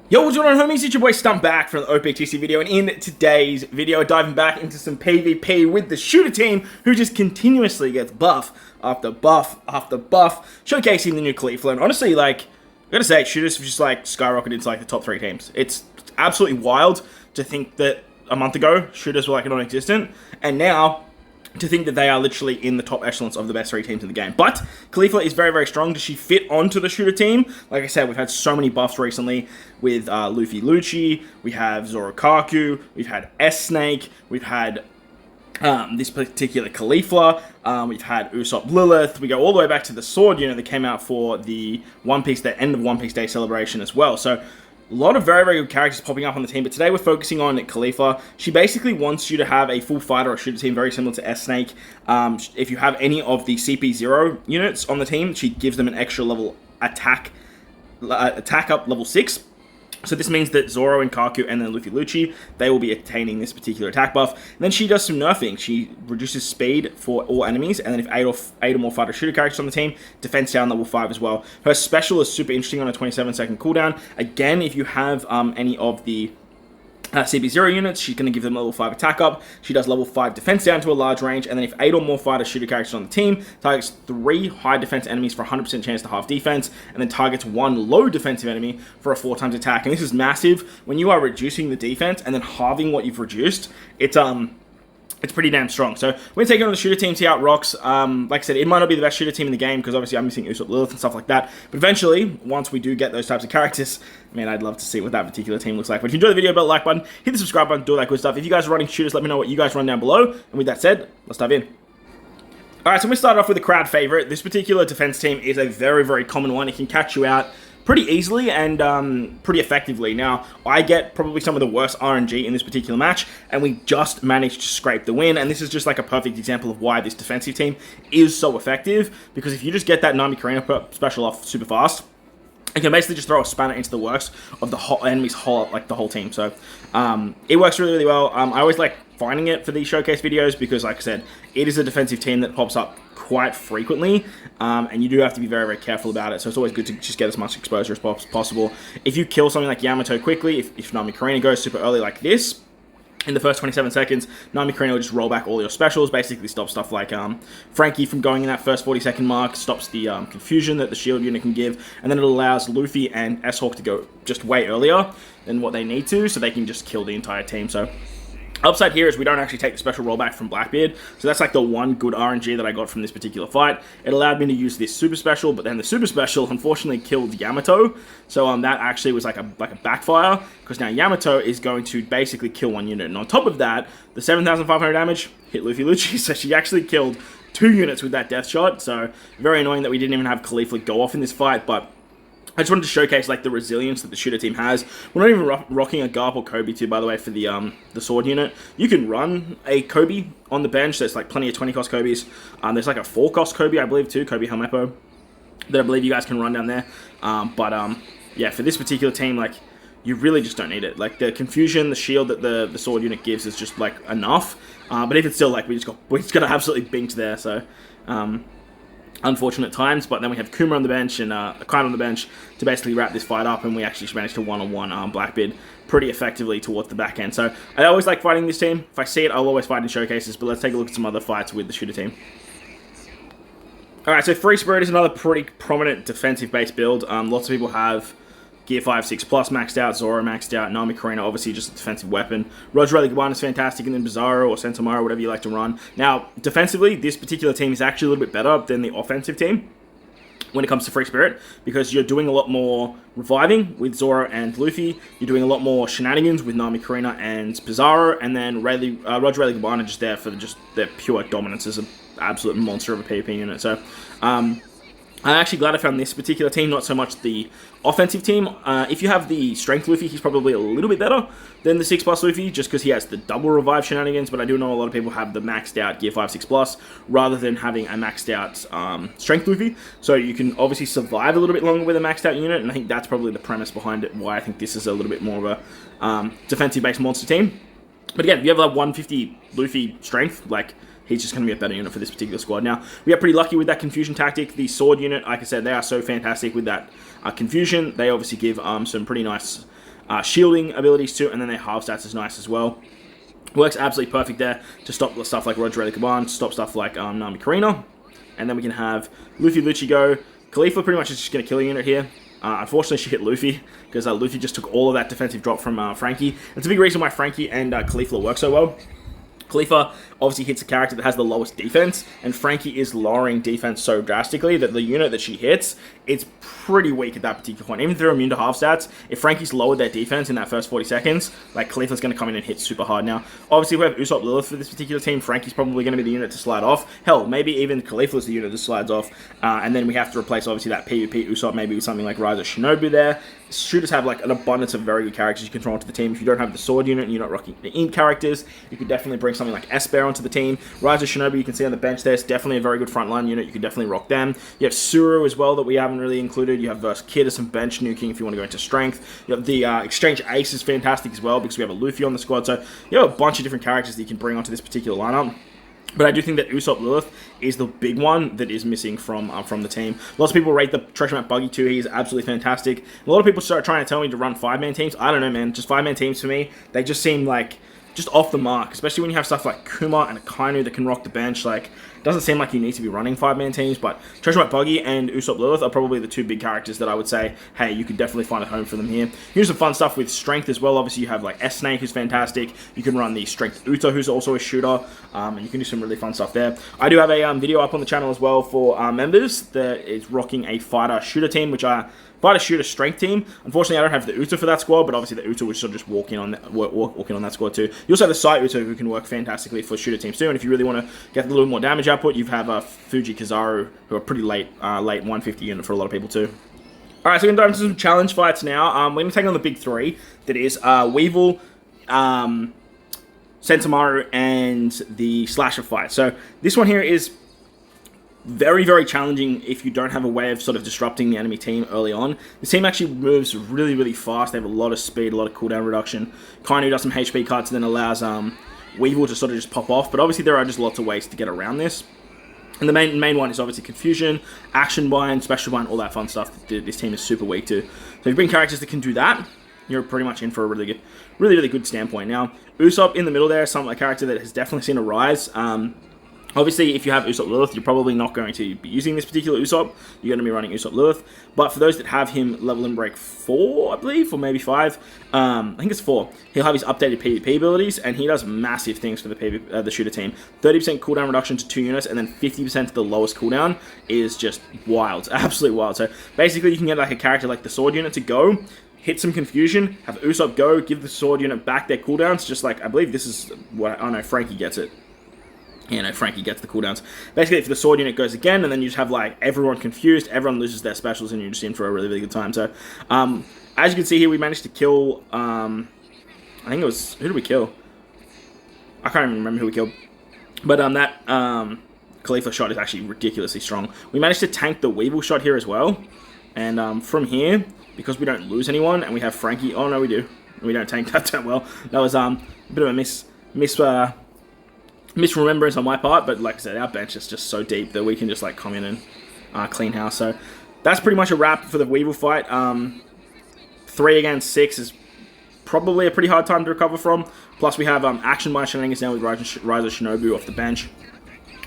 Yo, what's going on, homies? It's your boy Stump back from the OPTC video, and in today's video, diving back into some PvP with the shooter team, who just continuously gets buff after buff after buff, showcasing the new KALIFA. And honestly, like, I gotta say, shooters have just like skyrocketed into like the top 3 teams. It's absolutely wild to think that a month ago, shooters were like non-existent, and now to think that they are literally in the top echelons of the best 3 teams in the game. But KALIFA is very, very strong. Does she fit onto the shooter team? Like I said, we've had so many buffs recently with Luffy Lucci, we have Zoro Kaku, we've had S-Snake, we've had this particular KALIFA, we've had Usopp Lilith, we go all the way back to the sword unit that came out for the One Piece, the end of One Piece Day celebration as well. So a lot of very, very good characters popping up on the team, but today we're focusing on KALIFA. She basically wants you to have a full fighter or shooter team very similar to S-Snake. If you have any of the CP0 units on the team, she gives them an extra level attack up level 6. So this means that Zoro and Kaku and then Luffy Lucci, they will be attaining this particular attack buff. And then she does some nerfing. She reduces speed for all enemies, and then if 8 or more fighter shooter characters on the team, defense down level 5 as well. Her special is super interesting on a 27-second cooldown. Again, if you have any of the CP0 units, she's going to give them level 5 attack up. She does level 5 defense down to a large range, and then if 8 or more fighter shooter characters on the team, targets 3 high defense enemies for 100% chance to half defense, and then targets 1 low defensive enemy for a 4 times attack. And this is massive. When you are reducing the defense and then halving what you've reduced, it's pretty damn strong. So we're taking on the shooter team, see how it rocks. Like I said, it might not be the best shooter team in the game because obviously I'm missing Usopp Lilith and stuff like that. But eventually, once we do get those types of characters, man, I'd love to see what that particular team looks like. But if you enjoyed the video, hit the like button, hit the subscribe button, do all that good stuff. If you guys are running shooters, let me know what you guys run down below. And with that said, let's dive in. Alright, so we start off with a crowd favorite. This particular defense team is a very, very common one. It can catch you out pretty easily and pretty effectively. Now, I get probably some of the worst RNG in this particular match, and we just managed to scrape the win, and this is just like a perfect example of why this defensive team is so effective, because if you just get that Nami Karina special off super fast, you can basically just throw a spanner into the works of the whole enemy's whole, like the whole team. So it works really, really well. I always like finding it for these showcase videos because, like I said, it is a defensive team that pops up quite frequently, and you do have to be very, very careful about it. So it's always good to just get as much exposure as possible. If you kill something like Yamato quickly, if Nami Karina goes super early like this, in the first 27 seconds, Nami Karina will just roll back all your specials, basically stop stuff like Frankie from going in that first 40-second mark, stops the confusion that the shield unit can give, and then it allows Luffy and S-Hawk to go just way earlier than what they need to, so they can just kill the entire team. So upside here is we don't actually take the special rollback from Blackbeard, so that's like the one good RNG that I got from this particular fight. It allowed me to use this super special, but then the super special unfortunately killed Yamato, so that actually was like a backfire, because now Yamato is going to basically kill one unit, and on top of that, the 7,500 damage hit Luffy Lucci, so she actually killed 2 units with that death shot. So very annoying that we didn't even have KALIFA go off in this fight, but I just wanted to showcase like the resilience that the shooter team has. We're not even rocking a Garp or Kobe too, by the way, for the sword unit. You can run a Kobe on the bench. There's like plenty of 20 cost Kobe's. There's like a 4 cost Kobe, I believe, too, Kobe Helmeppo, that I believe you guys can run down there. Yeah, for this particular team, like, you really just don't need it. Like, the confusion, the shield that the sword unit gives is just like enough. But if it's still like we just got absolutely binked there. So unfortunate times, but then we have Kuma on the bench and Akane on the bench to basically wrap this fight up, and we actually managed to one-on-one Blackbeard pretty effectively towards the back end. So I always like fighting this team. If I see it, I'll always fight in showcases, but let's take a look at some other fights with the shooter team. Alright, so Free Spirit is another pretty prominent defensive-based build. Lots of people have Gear 5, 6 plus maxed out, Zoro maxed out, Nami Karina obviously just a defensive weapon. Roger Gaban is fantastic, and then Bizarro or Sentomaru, whatever you like to run. Now, defensively, this particular team is actually a little bit better than the offensive team when it comes to Free Spirit, because you're doing a lot more reviving with Zoro and Luffy, you're doing a lot more shenanigans with Nami Karina and Bizarro, and then Roger Gaban are just there for just their pure dominance as an absolute monster of a PvP unit. So, I'm actually glad I found this particular team, not so much the offensive team. If you have the Strength Luffy, he's probably a little bit better than the 6 plus Luffy, just because he has the double revive shenanigans, but I do know a lot of people have the maxed out Gear 5, 6 plus, rather than having a maxed out Strength Luffy. So you can obviously survive a little bit longer with a maxed out unit, and I think that's probably the premise behind it, why I think this is a little bit more of a defensive-based monster team. But again, if you have like 150 Luffy Strength, like, he's just going to be a better unit for this particular squad. Now, we are pretty lucky with that confusion tactic. The sword unit, like I said, they are so fantastic with that confusion. They obviously give some pretty nice shielding abilities too, and then their half stats is nice as well. Works absolutely perfect there to stop stuff like Roger Kaban, stop stuff like Nami Karina. And then we can have Luffy Lucci go. KALIFA pretty much is just going to kill a unit here. Unfortunately, she hit Luffy, because Luffy just took all of that defensive drop from Frankie. It's a big reason why Frankie and KALIFA work so well. KALIFA obviously hits a character that has the lowest defense, and Frankie is lowering defense so drastically that the unit that she hits, it's pretty weak at that particular point. Even if they're immune to half stats, if Frankie's lowered their defense in that first 40 seconds, like, KALIFA's going to come in and hit super hard. Now, obviously, we have Usopp Lilith for this particular team. Frankie's probably going to be the unit to slide off. Hell, maybe even KALIFA's the unit that slides off. And then we have to replace, obviously, that PvP Usopp maybe with something like Rise of Shinobu there. Shooters have, like, an abundance of very good characters you can throw onto the team. If you don't have the sword unit and you're not rocking the ink characters, you could definitely bring something like Esper onto the team. Rise of Shinobu, you can see on the bench there, it's definitely a very good frontline unit. You can definitely rock them. You have Suru as well that we haven't really included. You have Verse Kid as some bench nuking if you want to go into strength. You have the Exchange Ace is fantastic as well, because we have a Luffy on the squad. So you have a bunch of different characters that you can bring onto this particular lineup. But I do think that Usopp Lilith is the big one that is missing from the team. Lots of people rate the treasure map buggy too. He's absolutely fantastic. A lot of people start trying to tell me to run 5-man teams. I don't know, man. Just 5-man teams for me, they just seem like just off the mark, especially when you have stuff like Kuma and Akainu that can rock the bench. Like, it doesn't seem like you need to be running 5-man teams, but Treasure Map Buggy and Usopp Lilith are probably the two big characters that I would say, hey, you could definitely find a home for them here. Here's some fun stuff with Strength as well. Obviously, you have like S-Snake, who's fantastic. You can run the Strength Uto, who's also a shooter, and you can do some really fun stuff there. I do have a video up on the channel as well for members that is rocking a fighter shooter team, which I fighter shooter strength team. Unfortunately, I don't have the Uta for that squad, but obviously the Uta was sort of just walking on that squad too. You also have the Sai Uta, who can work fantastically for shooter teams too. And if you really want to get a little more damage output, you have Fuji Kizaru, who are pretty late 150 unit for a lot of people too. Alright, so we're going to dive into some challenge fights now. We're going to take on the big three. That is Weevil, Sentomaru, and the Slasher fight. So this one here is very, very challenging if you don't have a way of sort of disrupting the enemy team early on. The team actually moves really, really fast. They have a lot of speed, a lot of cooldown reduction. Kainu does some HP cuts and then allows Weevil to sort of just pop off. But obviously there are just lots of ways to get around this. And the main one is obviously Confusion, Action Bind, Special Bind, all that fun stuff that this team is super weak to. So if you bring characters that can do that, you're pretty much in for a really good standpoint. Now, Usopp in the middle there is a character that has definitely seen a rise. Obviously, if you have Usopp Lilith, you're probably not going to be using this particular Usopp. You're going to be running Usopp Lilith. But for those that have him level in break 4, I believe, or maybe 5, I think it's 4, he'll have his updated PvP abilities, and he does massive things for the shooter team. 30% cooldown reduction to 2 units, and then 50% to the lowest cooldown is just wild. Absolutely wild. So basically, you can get like a character like the sword unit to go, hit some confusion, have Usopp go, give the sword unit back their cooldowns, just like, I believe this is what, oh no, Frankie gets it. You know, Frankie gets the cooldowns. Basically, if the sword unit goes again, and then you just have, like, everyone confused, everyone loses their specials, and you're just in for a really, really good time. So, as you can see here, we managed to kill, I think it was, who did we kill? I can't even remember who we killed. But, that, KALIFA shot is actually ridiculously strong. We managed to tank the Weevil shot here as well. And, from here, because we don't lose anyone, and we have Frankie, oh no, we do. We don't tank that well. That was, a bit of a misremembrance on my part, but like I said, our bench is just so deep that we can just like come in and clean house. So that's pretty much a wrap for the Weevil fight. 3 against 6 is probably a pretty hard time to recover from. Plus we have Action Bind shenanigans now with Rise of Shinobu off the bench.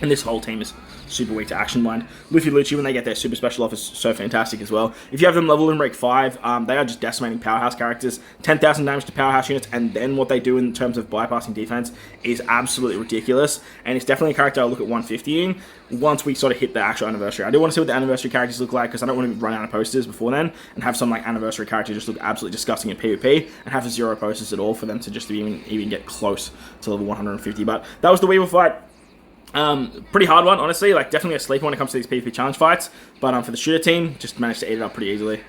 And this whole team is super weak to Action Bind. Luffy Lucci, when they get their super special off, is so fantastic as well. If you have them leveled in break 5, they are just decimating powerhouse characters. 10,000 damage to powerhouse units, and then what they do in terms of bypassing defense is absolutely ridiculous. And it's definitely a character I'll look at 150ing once we sort of hit the actual anniversary. I do want to see what the anniversary characters look like, because I don't want to run out of posters before then and have some like anniversary character just look absolutely disgusting in PvP and have 0 posters at all for them to just even get close to level 150. But that was the Weevil fight. Pretty hard one, honestly. Like, definitely a sleeper when it comes to these PvP challenge fights. But for the shooter team, just managed to eat it up pretty easily.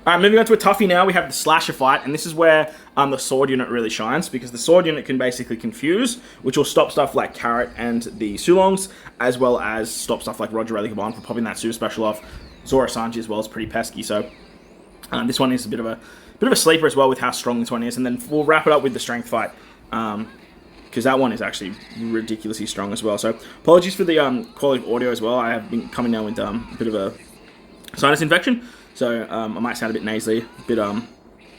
Alright, moving on to a toughie now, we have the Slasher fight, and this is where the sword unit really shines, because the sword unit can basically confuse, which will stop stuff like Carrot and the Sulongs, as well as stop stuff like Roger Relicaban from popping that super special off. Zoro Sanji as well is pretty pesky, so this one is a bit of a sleeper as well with how strong this one is. And then we'll wrap it up with the strength fight, because because that one is actually ridiculously strong as well. So apologies for the quality of audio as well. I have been coming down with a bit of a sinus infection, so I might sound a bit nasally, a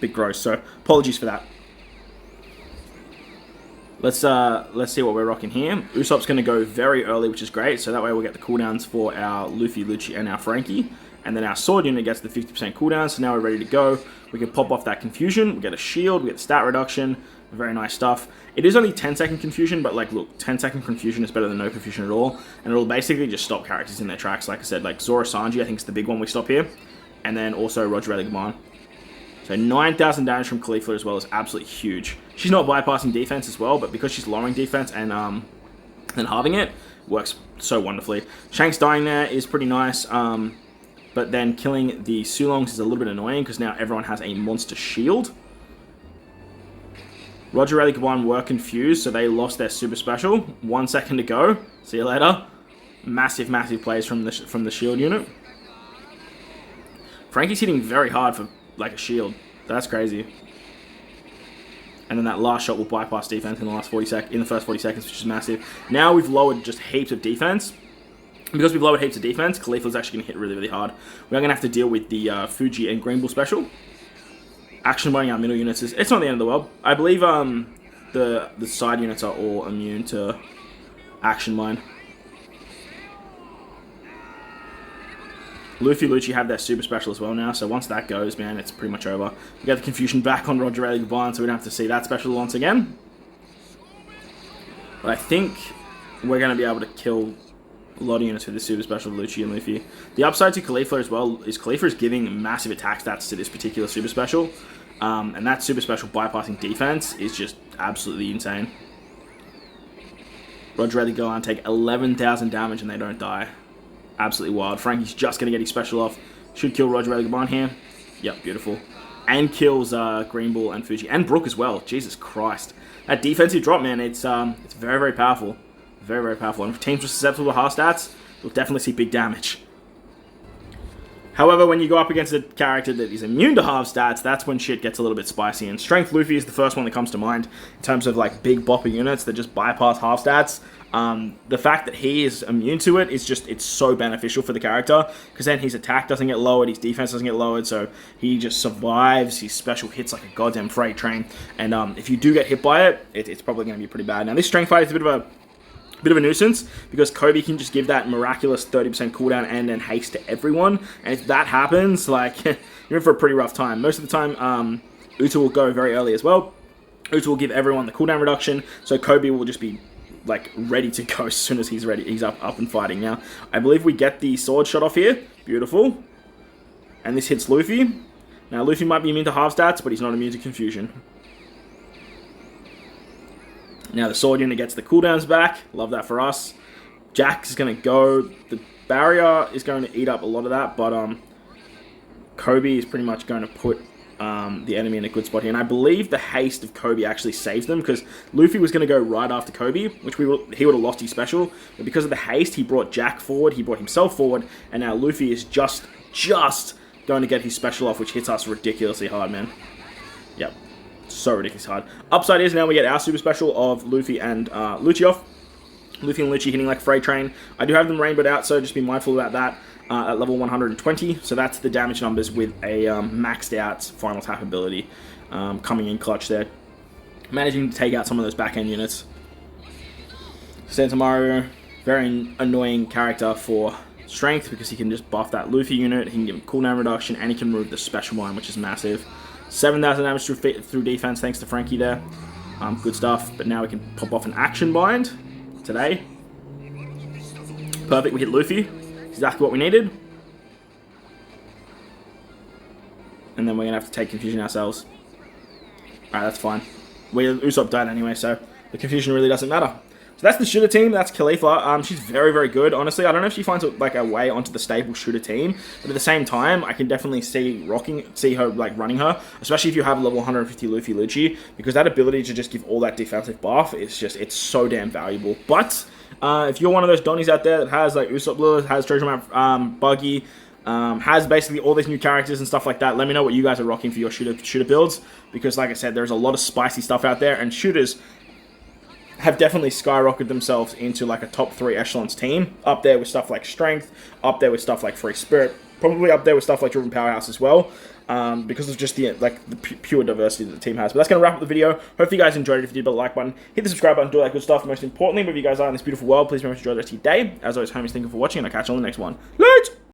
bit gross. So apologies for that. Let's see what we're rocking here. Usopp's going to go very early, which is great. So that way we'll get the cooldowns for our Luffy, Lucci, and our Frankie. And then our sword unit gets the 50% cooldown. So now we're ready to go. We can pop off that confusion. We get a shield. We get the stat reduction. Very nice stuff. It is only 10-second confusion, but like, look, 10-second confusion is better than no confusion at all. And it'll basically just stop characters in their tracks. Like I said, like Zoro Sanji, I think is the big one we stop here. And then also Roger Eligman. So 9,000 damage from KALIFA as well is absolutely huge. She's not bypassing defense as well, but because she's lowering defense and halving it, works so wonderfully. Shanks dying there is pretty nice, but then killing the Sulongs is a little bit annoying because now everyone has a monster shield. Roger Eligman were confused, so they lost their super special. 1 second to go. See you later. Massive, massive plays from the shield unit. Frankie's hitting very hard for like a shield. That's crazy. And then that last shot will bypass defense in the first 40 seconds, which is massive. Now we've lowered just heaps of defense. Because we've lowered heaps of defense, KALIFA's actually going to hit really, really hard. We are going to have to deal with the Fuji and Green Bull special. Action binding our middle units it's not the end of the world. I believe the side units are all immune to action bind. Luffy, Lucci have their super special as well now, so once that goes, man, it's pretty much over. We get the confusion back on Roger Eligman, so we don't have to see that special once again. But I think we're going to be able to kill a lot of units with the super special of Lucci and Luffy. The upside to KALIFA as well is KALIFA is giving massive attack stats to this particular super special, and that super special bypassing defense is just absolutely insane. Roger Eligman take 11,000 damage and they don't die. Absolutely wild. Frankie's just going to get his special off. Should kill Roger Eligman here. Yep, beautiful. And kills Green Bull and Fuji. And Brook as well. Jesus Christ. That defensive drop, man, it's very, very powerful. Very, very powerful. And if teams are susceptible to half stats, you'll definitely see big damage. However, when you go up against a character that is immune to half stats, that's when shit gets a little bit spicy. And Strength Luffy is the first one that comes to mind in terms of like big bopper units that just bypass half stats. The fact that he is immune to it is just, it's so beneficial for the character, because then his attack doesn't get lowered, his defense doesn't get lowered, so he just survives. His special hits like a goddamn freight train, and if you do get hit by it, it's probably going to be pretty bad. Now this strength fight is a bit of a nuisance, because Kobe can just give that miraculous 30% cooldown and then haste to everyone, and if that happens, like, you're in for a pretty rough time. Most of the time, Uta will go very early as well. Uta will give everyone the cooldown reduction, so Kobe will just be like ready to go as soon as he's ready. He's up and fighting now. I believe we get the sword shot off here. Beautiful. And this hits Luffy. Now Luffy might be immune to half stats, but he's not immune to confusion. Now the sword unit gets the cooldowns back. Love that for us. Jax is going to go. The barrier is going to eat up a lot of that, but Kobe is pretty much going to put the enemy in a good spot here. And I believe the haste of Kobe actually saves them, because Luffy was going to go right after Kobe, which he would have lost his special. But because of the haste, he brought Jack forward, he brought himself forward, and now Luffy is just going to get his special off, which hits us ridiculously hard, man. Yep. So ridiculously hard. Upside is now we get our super special of Luffy and Lucci off. Luffy and Lucci hitting like freight train. I do have them rainbowed out, so just be mindful about that. At level 120, so that's the damage numbers with a maxed out final tap ability coming in clutch there. Managing to take out some of those back end units. Santamaru, very annoying character for strength, because he can just buff that Luffy unit, he can give him cooldown reduction, and he can remove the special mine, which is massive. 7,000 damage through defense thanks to Frankie there. Good stuff, but now we can pop off an action bind today. Perfect, we hit Luffy. Exactly what we needed. And then we're going to have to take confusion ourselves. Alright, that's fine. Usopp died anyway, so the confusion really doesn't matter. So that's the shooter team. That's KALIFA. She's very, very good. Honestly, I don't know if she finds like a way onto the stable shooter team, but at the same time, I can definitely see her like running her, especially if you have a level 150 Luffy Lucci, because that ability to just give all that defensive buff is just, it's so damn valuable. But if you're one of those Donnies out there that has like Usopp Lewis, has Treasure Map Buggy, has basically all these new characters and stuff like that, let me know what you guys are rocking for your shooter builds, because like I said, there's a lot of spicy stuff out there, and shooters have definitely skyrocketed themselves into like a top 3 echelons team, up there with stuff like Strength, up there with stuff like Free Spirit, probably up there with stuff like Driven Powerhouse as well, because of just the pure diversity that the team has. But that's going to wrap up the video. Hopefully you guys enjoyed it. If you did, hit the like button, hit the subscribe button, do all that good stuff. Most importantly, wherever you guys are in this beautiful world, please remember to enjoy the rest of your day. As always, homies, thank you for watching, and I'll catch you on the next one. Later!